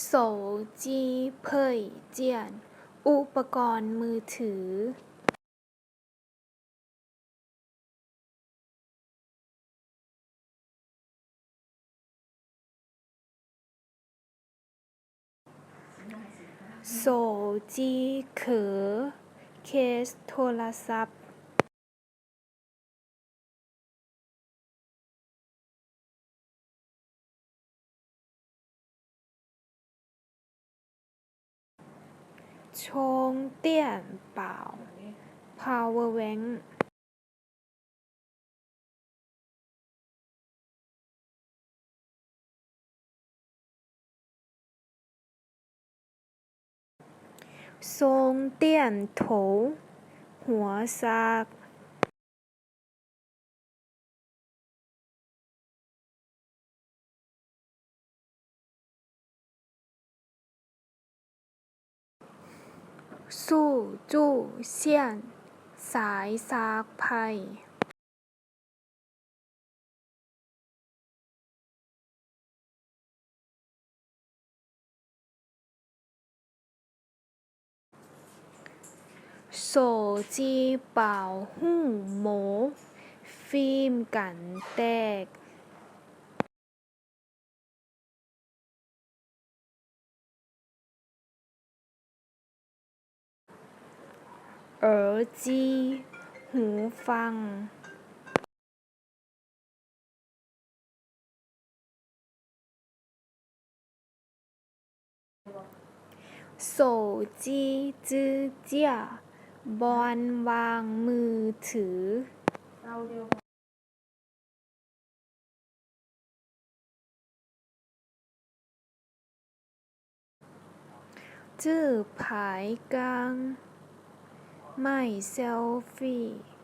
โสจีเพ่ยเจี้ยนอุปกรณ์มือถือโสจีเขอเคสโทรศัพท์ชงเตี้ยนเป่า power bank ทรงเตี้ยนโถหัวซากสู้จู้เซียนสายซากไพ่โสจีเป่าหู้โหมฟิล์มกันแตกจีหูฟังโสจีจื้อเจี้ยบอนวางมือถือจื้อผายกลางไม่เซลฟี่